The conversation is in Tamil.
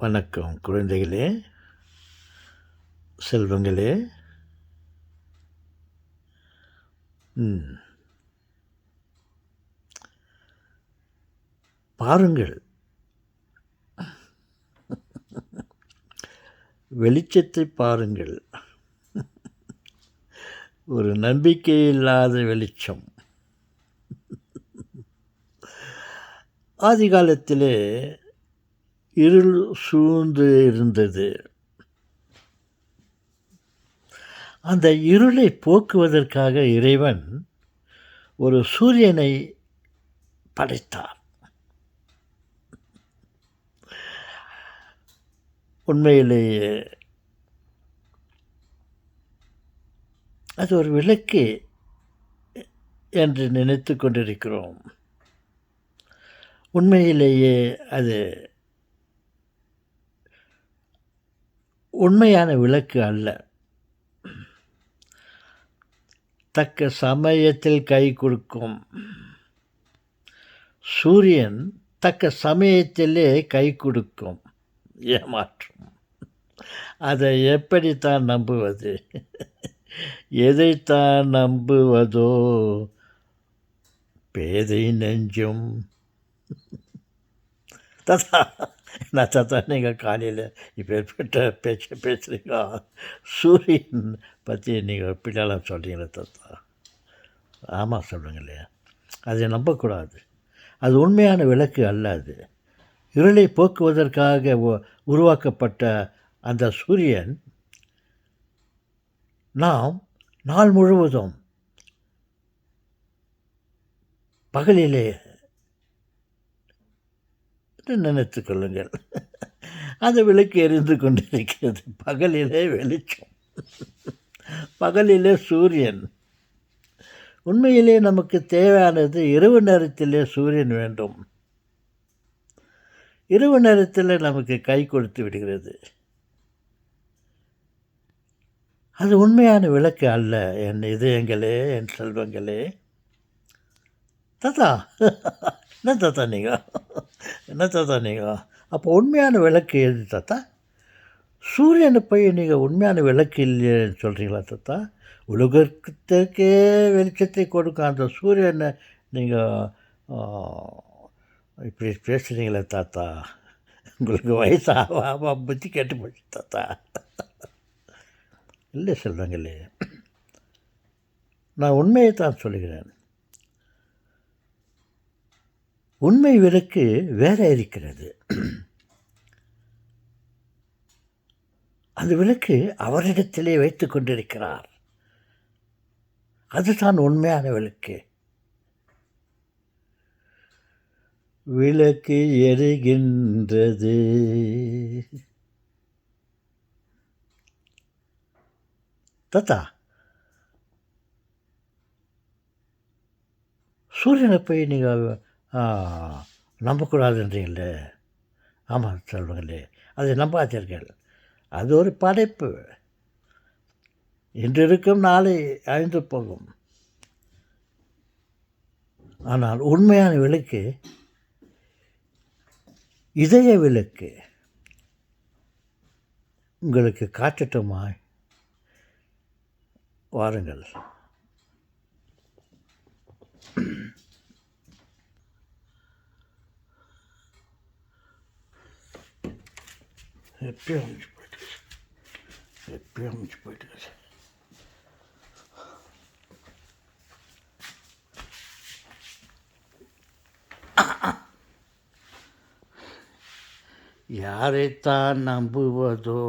வணக்கம் குழந்தைகளே, செல்வங்களே. பாருங்கள், வெளிச்சத்தை பாருங்கள். ஒரு நம்பிக்கை இல்லாத வெளிச்சம். ஆதி காலத்திலே இருள் சூழ்ந்து இருந்தது. அந்த இருளை போக்குவதற்காக இறைவன் ஒரு சூரியனை படைத்தார். உண்மையிலேயே அது ஒரு விளக்கு என்று நினைத்து கொண்டிருக்கிறோம். உண்மையிலேயே அது உண்மையான விளக்கு அல்ல. தக்க சமயத்தில் கை கொடுக்கும் சூரியன் தக்க சமயத்திலே கை கொடுக்கும், ஏமாற்றும். அதை எப்படித்தான் நம்புவது? எதைத்தான் நம்புவதோ பேதை நெஞ்சும். தாத்தா, நான் தாத்தா, நீங்கள் காலையில் இப்பேற்பட்ட பேச்சை பேசுகிறீங்க. சூரியன் பற்றி நீங்கள் பிள்ளைலாம் சொல்கிறீங்களே தாத்தா. ஆமாம், சொல்லுங்க இல்லையா? அதை நம்பக்கூடாது. அது உண்மையான விளக்கு அல்ல. அது இருளை போக்குவதற்காக உருவாக்கப்பட்ட அந்த சூரியன் நாம் நாள் முழுவதும் பகலிலே நினைத்து கொள்ளுங்கள், அந்த விளக்கு எரிந்து கொண்டிருக்கிறது. பகலிலே வெளிச்சம், பகலிலே சூரியன். உண்மையிலே நமக்கு தேவையானது இரவு நேரத்திலே சூரியன் வேண்டும். இரவு நேரத்தில் நமக்கு கை கொடுத்து விடுகிறது. அது உண்மையான விளக்கு அல்ல. என் இதயங்களே, என் செல்வங்களே. தாத்தா, என்ன தாத்தா நீங்கள்? என்ன தாத்தா நீங்கள்? அப்போ உண்மையான விளக்கு எது தாத்தா? சூரியனை போய் நீங்கள் உண்மையான விளக்கு இல்லைன்னு சொல்கிறீங்களா தாத்தா? உலகத்துக்கே வெளிச்சத்தை கொடுக்கும் அந்த சூரியனை நீங்கள் இப்படி பேசுகிறீங்களே தாத்தா. உங்களுக்கு வயசு ஆக புத்தி கேட்டு போச்சு தாத்தா. இல்லை செல்வங்களே, நான் உண்மையை தான் சொல்கிறேன். உண்மை விளக்கு வேற இருக்கிறது. அந்த விளக்கு அவரிடத்திலே வைத்து கொண்டிருக்கிறார். அதுதான் உண்மையான விளக்கு. விளக்கு எரிகின்றது, தாத்தா. சூரியனை போய் நீங்கள் நம்பக்கூடாதுன்றீங்களே. ஆமாம் சொல்லுங்களே, அதை நம்பாதீர்கள். அது ஒரு படைப்பு. இன்று இருக்கும், நாளை அழிந்து போகும். ஆனால் உண்மையான விளக்கு இதய விளக்கு. உங்களுக்கு காட்டட்டுமா? வாருங்கள். எப்பயும் அமைச்சு போயிட்டு யாரைத்தான் நம்புவதோ